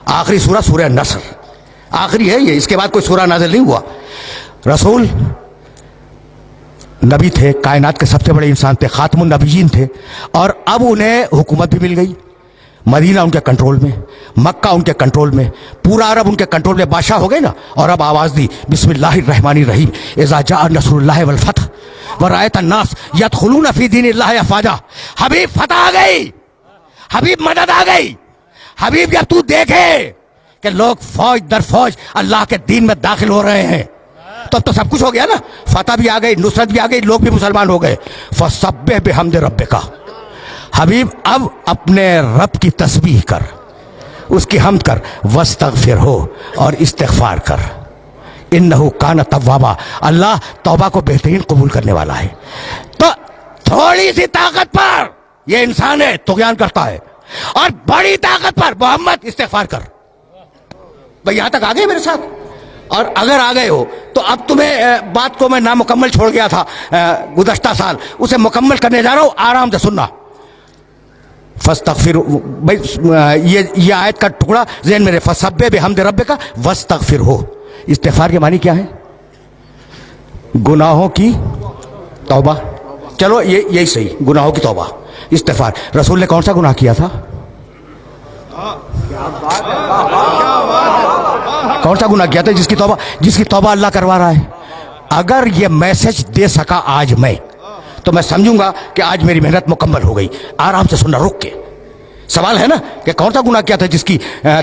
آخری سورہ سورہ نصر آخری ہے یہ, اس کے بعد کوئی سورہ نازل نہیں ہوا. رسول نبی تھے, کائنات کے سب سے بڑے انسان تھے, خاتم النبیین تھے, اور اب انہیں حکومت بھی مل گئی. مدینہ ان کے کنٹرول میں, مکہ ان کے کنٹرول میں, پورا عرب ان کے کنٹرول میں, بادشاہ ہو گئے نا. اور اب آواز دی بسم اللہ الرحمن الرحیم اذا جاء نصر اللہ والفتح ورأیت الناس یدخلون فی دین اللہ افواجا. حبیب فتح آ گئی, حبیب مدد آ گئی. حبیب جب تو دیکھے کہ لوگ فوج در فوج اللہ کے دین میں داخل ہو رہے ہیں تو اب تو سب کچھ ہو گیا نا. فتح بھی آ گئی, نصرت بھی آ گئی, لوگ بھی مسلمان ہو گئے. فسبح بحمد ربک, حبیب اب اپنے رب کی تسبیح کر, اس کی حمد کر. واستغفرہ, اور استغفار کر. انہ کان توابا, اللہ توبہ کو بہترین قبول کرنے والا ہے. تو تھوڑی سی طاقت پر یہ انسان ہے طغیان کرتا ہے, اور بڑی طاقت پر محمد استغفار کر. بھئی یہاں تک آ گئے میرے ساتھ؟ اور اگر آ گئے ہو تو اب تمہیں بات کو میں نامکمل چھوڑ گیا تھا گزشتہ سال, اسے مکمل کرنے جا رہا ہوں, آرام سے سننا. فاستغفر, بھائی یہ آیت کا ٹکڑا ذہن میں رہے. فسبح بحمد ربک واستغفرہ. استغفار کے معنی کیا ہے؟ گناہوں کی توبہ. چلو یہی صحیح, گناہوں کی توبہ, استغفار. رسول نے کون سا گناہ کیا تھا؟ کون سا گناہ کیا تھا جس کی توبہ اللہ کروا رہا ہے؟ اگر یہ میسج دے سکا آج میں تو میں سمجھوں گا کہ آج میری محنت مکمل ہو گئی. آرام سے سننا, رک کے. سوال ہے نا کہ کون سا گناہ کیا تھا جس کی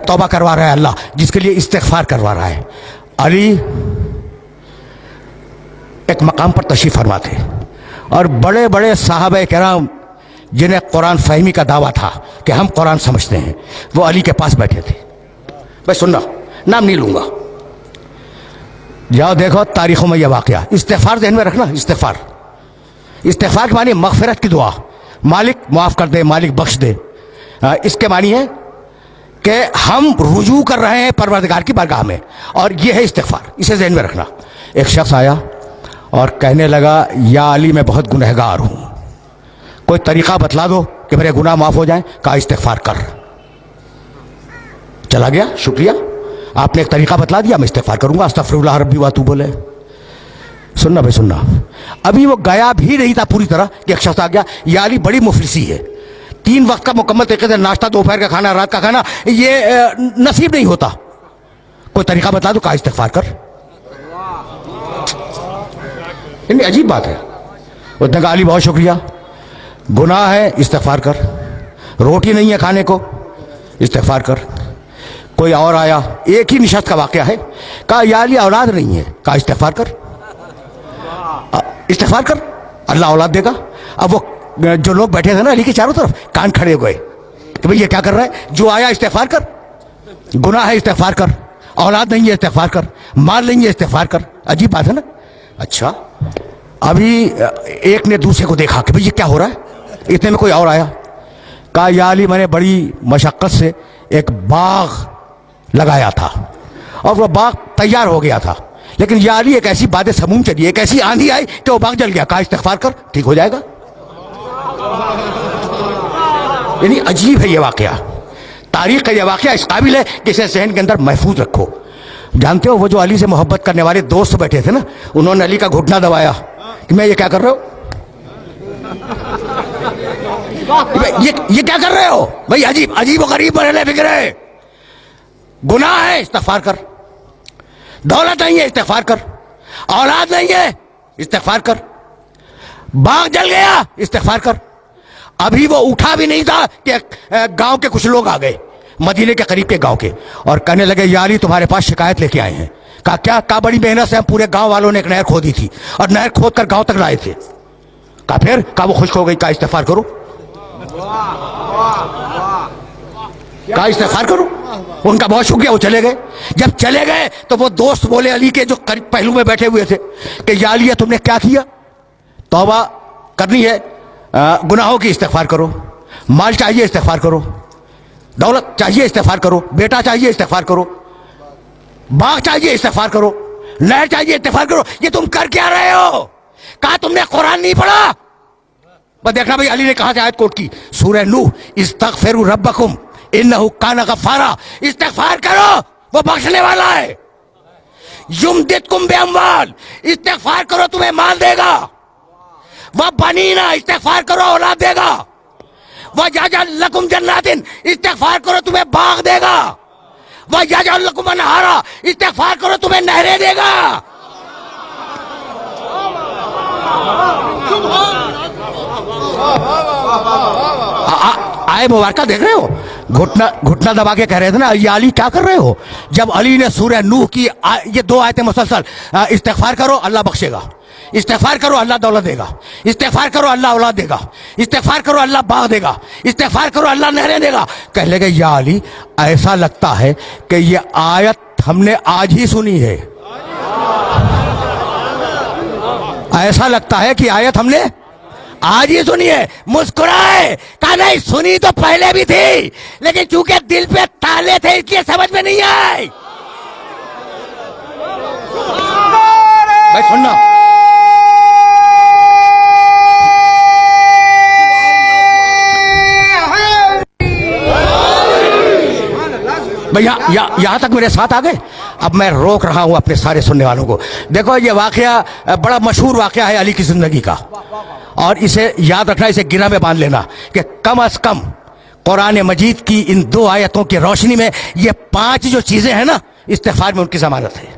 توبہ کروا رہا ہے اللہ, جس کے لیے استغفار کروا رہا ہے. علی ایک مقام پر تشریف فرما تھے, اور بڑے بڑے صحابہ کرام جنہیں قرآن فہمی کا دعویٰ تھا کہ ہم قرآن سمجھتے ہیں, وہ علی کے پاس بیٹھے تھے. بھائی سننا, نام نہیں لوں گا, جاؤ دیکھو تاریخوں میں یہ واقعہ. استغفار ذہن میں رکھنا. استغفار کے معنی مغفرت کی دعا, مالک معاف کر دے, مالک بخش دے. اس کے معنی ہے کہ ہم رجوع کر رہے ہیں پروردگار کی بارگاہ میں, اور یہ ہے استغفار. اسے ذہن میں رکھنا. ایک شخص آیا اور کہنے لگا یا علی میں بہت گنہگار ہوں, کوئی طریقہ بتلا دو کہ میرے گناہ معاف ہو جائیں. کہا استغفار کر. چلا گیا, شکریہ, آپ نے ایک طریقہ بتلا دیا, میں استغفار کروں گا. استغفر اللہ ربی واتوب الیہ. سننا بھائی سننا, ابھی وہ گیا بھی نہیں تھا پوری طرح کہ ایک شخص آ گیا, یا علی بڑی مفلسی ہے, 3 وقت کا مکمل طریقے سے ناشتہ, دوپہر کا کھانا, رات کا کھانا یہ نصیب نہیں ہوتا, کوئی طریقہ بتا دو. کہا استغفار کر. یعنی عجیب بات ہے. اس نے کہا علی بہت شکریہ, گناہ ہے استغفار کر, روٹی نہیں ہے کھانے کو استغفار کر. کوئی اور آیا, ایک ہی نشست کا واقعہ ہے, کہا یا علی اولاد نہیں ہے. کہا استغفار کر. استغفار کر, اللہ اولاد دے گا. اب وہ جو لوگ بیٹھے تھے نا علی کے چاروں طرف, کان کھڑے ہو گئے کہ بھئی یہ کیا کر رہا ہے؟ جو آیا استغفار کر, گناہ ہے استغفار کر, اولاد نہیں ہے استغفار کر, مال نہیں ہے استغفار کر. عجیب بات ہے نا. اچھا, ابھی ایک نے دوسرے کو دیکھا کہ بھئی یہ کیا ہو رہا ہے. اتنے میں کوئی اور آیا, کہا یا علی میں نے بڑی مشقت سے ایک باغ لگایا تھا, اور وہ باغ تیار ہو گیا تھا, لیکن یا علی ایک ایسی باد سموم چلی, ایک ایسی آندھی آئی کہ وہ باغ جل گیا. کہا استغفار کر, ٹھیک ہو جائے گا. یعنی عجیب ہے یہ واقعہ, تاریخ کا یہ واقعہ اس قابل ہے کہ اسے ذہن کے اندر محفوظ رکھو. جانتے ہو وہ جو علی سے محبت کرنے والے دوست بیٹھے تھے نا, انہوں نے علی کا گھٹنا دبایا کہ میں یہ کیا کر رہا ہوں, یہ کیا کر رہے ہو بھائی؟ عجیب و غریب مرحلے فکر ہے. گناہ ہے استغفار کر, دولت نہیں ہے استغفار کر, اولاد نہیں ہے استغفار کر, باغ جل گیا استغفار کر. ابھی وہ اٹھا بھی نہیں تھا کہ گاؤں کے کچھ لوگ آ گئے, مدینے کے قریب کے گاؤں کے, اور کہنے لگے یا علی تمہارے پاس شکایت لے کے آئے ہیں. کہا کیا؟ کہا بڑی محنت سے ہم پورے گاؤں والوں نے ایک نہر کھودی تھی, اور نہر کھود کر گاؤں تک لائے تھے. کہا پھر؟ کہا وہ خشک ہو گئی. کہا استغفار کرو. کہا استغفار کرو. ان کا بہت شکریہ, وہ چلے گئے. جب چلے گئے تو وہ دوست بولے علی کے جو قریب پہلو میں بیٹھے ہوئے تھے کہ یا علی تم نے کیا کیا؟ توبہ کرنی ہے, گناہوں کی استغفار کرو, مال چاہیے استغفار کرو, دولت چاہیے استغفار کرو, بیٹا چاہیے استغفار کرو, باغ چاہیے استغفار کرو, نہر چاہیے استغفار کرو. یہ تم کر کیا رہے ہو؟ کہا تم نے قرآن نہیں پڑھا. بس دیکھنا بھائی علی نے کہاں سے آیت کوٹ کی, سورہ نوح, استغفروا ربکم इन्नहु काना गफ्फारा, इस्तिगफार करो वो बख्शने वाला है। युमदिदकुम बिअम्वाल, इस्तिगफार करो तुम्हें माल देगा। वह बनीना, इस्तिगफार करो औलाद देगा। वह यजअल लकुम जन्नातिन, इस्तिगफार करो तुम्हें बाग देगा। वह यजअल लकुम अनहारा, इस्तिगफार करो तुम्हें नहरें देगा। आए मुबारका देख रहे हो, घुटना दबा के कह रहे थे ना, ये अली क्या कर रहे हो? जब अली ने सूरह नूह की ये 2 आयतें मुसलसल, इस्तिगफार करो अल्लाह बख्शेगा, इस्तिगफार करो अल्लाह दौलत देगा, इस्तिगफार करो अल्लाह औलाद देगा, इस्तिगफार करो अल्लाह बाग देगा, इस्तिगफार करो अल्लाह नहरें देगा। कह लगे या अली ऐसा लगता है कि ये आयत हमने आज ही सुनी है, ऐसा लगता है कि आयत हमने आज ही सुनी है। मुस्कुराए, कहा नहीं सुनी तो पहले भी थी, लेकिन चूंकि दिल पे ताले थे इसलिए समझ में नहीं आए। भाई सुनना, भैया यहां तक मेरे साथ आ गए। अब मैं रोक रहा हूं अपने सारे सुनने वालों को। देखो ये वाकया बड़ा मशहूर वाकया है अली की जिंदगी का, और इसे याद रखना, इसे गिरा में बांध लेना कि कम अज कम कुरान मजीद की इन 2 आयतों की रोशनी में ये 5 जो चीजें हैं ना, इस्तिगफार में उनकी जमानत है।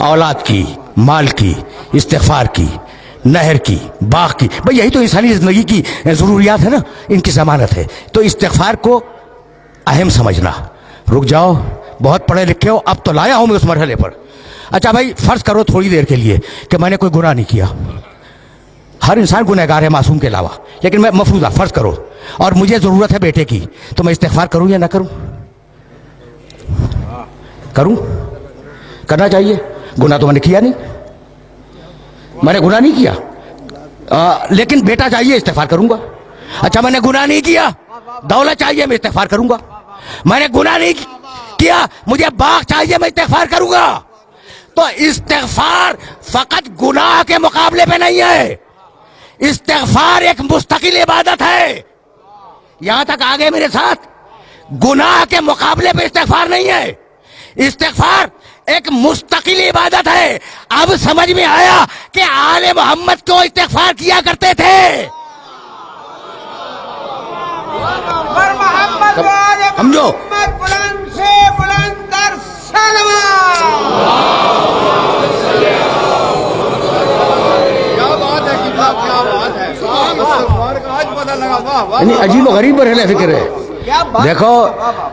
औलाद की, माल की, इस्तिगफार की, नहर की, बाग की, भाई यही तो इंसानी जिंदगी की जरूरियात है ना, इनकी जमानत है। तो इस्तिगफार को अहम समझना। रुक जाओ, बहुत पढ़े लिखे हो, अब तो लाया हूं मैं उस मरहले पर। अच्छा भाई फर्ज करो थोड़ी देर के लिए कि मैंने कोई गुनाह नहीं किया। हर इंसान गुनहगार है मासूम के अलावा, लेकिन मैं मफरूजा फर्ज करो और मुझे जरूरत है बेटे की, तो मैं इस्तिगफार करूं या ना करूं? करूं? करना चाहिए। गुनाह तो मैंने किया नहीं, मैंने गुनाह नहीं किया, लेकिन बेटा चाहिए, इस्तिगफार करूंगा। अच्छा मैंने गुनाह नहीं किया, दौलत चाहिए, मैं इस्तिगफार करूंगा। मैंने गुनाह नहीं किया, मुझे बाग चाहिए, मैं इस्तिगफार करूंगा। तो इस्तिगफार फकत गुनाह के मुकाबले पे नहीं है, इस्तिगफार एक मुस्तकिल इबादत है। यहां तक आ गए मेरे साथ? गुनाह के मुकाबले पे इस्तिगफार नहीं है, इस्तिगफार एक मुस्तकिल इबादत है। अब समझ में आया कि आले मोहम्मद क्यों इस्तिगफार किया करते थे। समझो, बुलंद से बुलंद तर अजीब गरीब बरहले फिक्र है। देखो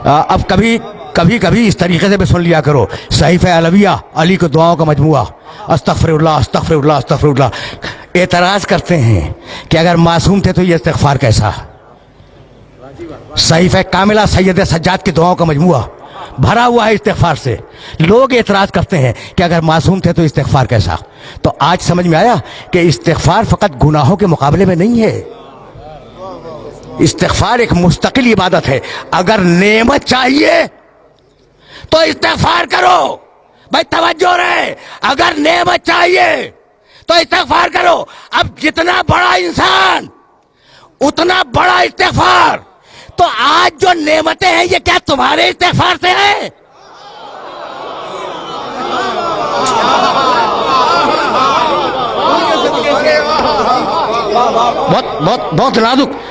अब कभी कभी इस तरीके से भी सुन लिया करो, सहीफ़े अलविया, अली को दुआओं का मजमुआ, अस्तगफिरुल्लाह अस्तगफिरुल्लाह अस्तगफिरुल्लाह। एतराज करते हैं कि अगर मासूम थे तो ये इस्तिगफार कैसा? सहीफ़े कामिला सैयद सज्जाद की दुआओं का मजमुआ भरा हुआ है इस्तिगफार से। लोग एतराज करते हैं कि अगर मासूम थे तो इस्तिगफार कैसा? तो आज समझ में आया कि इस्तिगफार फकत गुनाहों के मुकाबले में नहीं है, इस्तिगफार एक मुस्तकिल इबादत है। अगर नेमत चाहिए तो इस्तिगफार करो, भाई तवज्जो रहे, अगर नेमत चाहिए तो इस्तिगफार करो। अब जितना बड़ा इंसान उतना बड़ा इस्तिगफार। तो आज जो नेमतें हैं ये क्या तुम्हारे इस्तिगफार से हैं?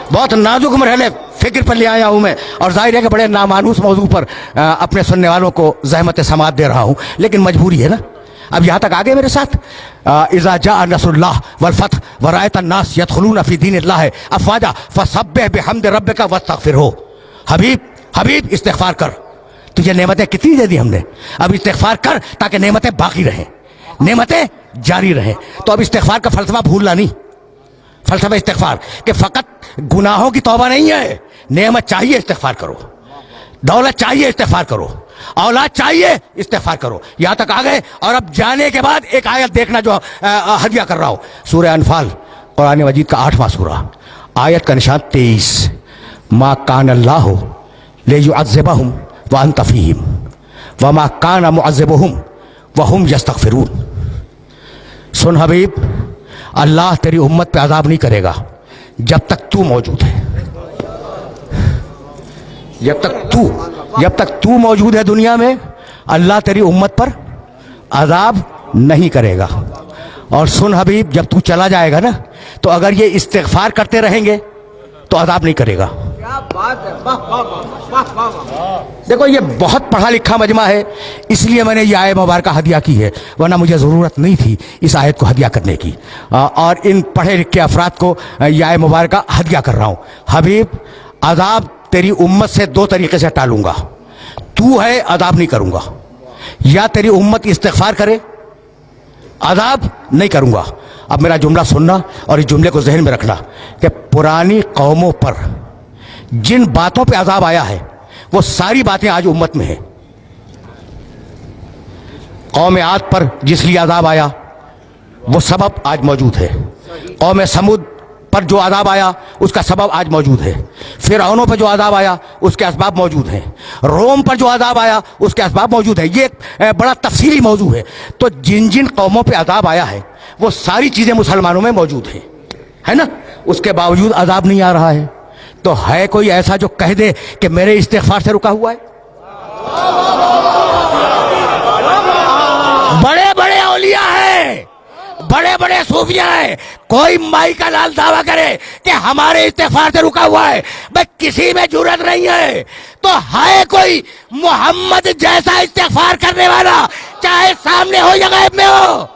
बहुत नाजुक मरहले फिक्र पर ले आया हूं मैं, और जाहिर है कि बड़े नामानूस मौजू पर अपने सुनने वालों को ज़हमत समात दे रहा हूं, लेकिन मजबूरी है ना। अब यहां तक आ गए मेरे साथ। इज़ा जाअ नस्रुल्लाह वल फतह व रअयत अन्नास यदखुलून फी दीनिल्लाह अफ़वाजा फसब्बिह बिहम्दि रब्बिका वस्तगफिरहू। हबीब इस्तिगफार कर, तुझे नेमतें कितनी दे दी हमने, अब इस्तिगफार कर ताकि नेमतें बाकी रहें, नेमतें जारी रहें। तो अब इस्तिगफार का फलसफा भूलना नहीं, फलसफा इस्तिगफार कि फकत गुनाहों की तौबा नहीं है, नेमत चाहिए इस्तिगफार करो, दौलत चाहिए इस्तिगफार करो, औलाद चाहिए इस्तिगफार करो। यहां तक आ गए। और अब जाने के बाद एक आयत देखना जो हदिया कर रहा हूं, सूरह अनफाल कुरान मजीद का 8वां सूरा, आयत का निशान 23। मा कान अल्लाहु लियुअज़्ज़िबहुम व अंत फ़ीहिम व मा कान मुअज़्ज़िबुहुम व हुम यस्तगफिरून। सुन हबीब, अल्लाह तेरी उम्मत पे अज़ाब नहीं करेगा जब तक तू मौजूद है। जब तक तू मौजूद है दुनिया में, अल्लाह तेरी उम्मत पर अजाब नहीं करेगा। और सुन हबीब, जब तू चला जाएगा ना, तो अगर ये इस्तिग़फ़ार करते रहेंगे तो अजाब नहीं करेगा। क्या बात है, वाह वाह वाह वाह वाह। देखो, ये बहुत पढ़ा लिखा मजमा है, इसलिए मैंने ये आयत मुबारक हदिया की है, वरना मुझे ज़रूरत नहीं थी इस आयत को हदिया करने की। और इन पढ़े लिखे अफराद को ये आयत मुबारक हदिया कर रहा हूँ। हबीब, अजाब तेरी उम्मत से दो तरीके से टालूंगा। तू है, अजाब नहीं करूंगा। या तेरी उम्मत इस्तिग़फ़ार करे, अजाब नहीं करूंगा। अब मेरा जुमला सुनना और इस जुमले को ज़हन में रखना कि पुरानी कौमों पर जिन बातों पे अजाब आया है, वो सारी बातें आज उम्मत में हैं। कौम आद पर जिस लिए अजाब आया, वो सबब आज मौजूद है। कौम समूद पर जो अजाब आया, उसका सबब आज मौजूद है। फिरौनों पर जो अजाब आया, उसके असबाब मौजूद हैं। रोम पर जो अजाब आया, उसके असबाब मौजूद है। ये एक बड़ा तफसीली मौजू है। तो जिन जिन कौमों पे अजाब आया है, वो सारी चीज़ें मुसलमानों में मौजूद हैं, है ना? उसके बावजूद अजाब नहीं आ रहा है। तो है कोई ऐसा जो कह दे कि मेरे इस्तिग़फ़ार से रुका हुआ है? बड़े बड़े औलिया हैं, बड़े बड़े सूफिया हैं, कोई माई का लाल दावा करे कि हमारे इस्तिग़फ़ार से रुका हुआ है, भाई किसी में जुर्रत नहीं है। तो है कोई मोहम्मद जैसा इस्तिग़फ़ार करने वाला, चाहे सामने हो या गायब में हो?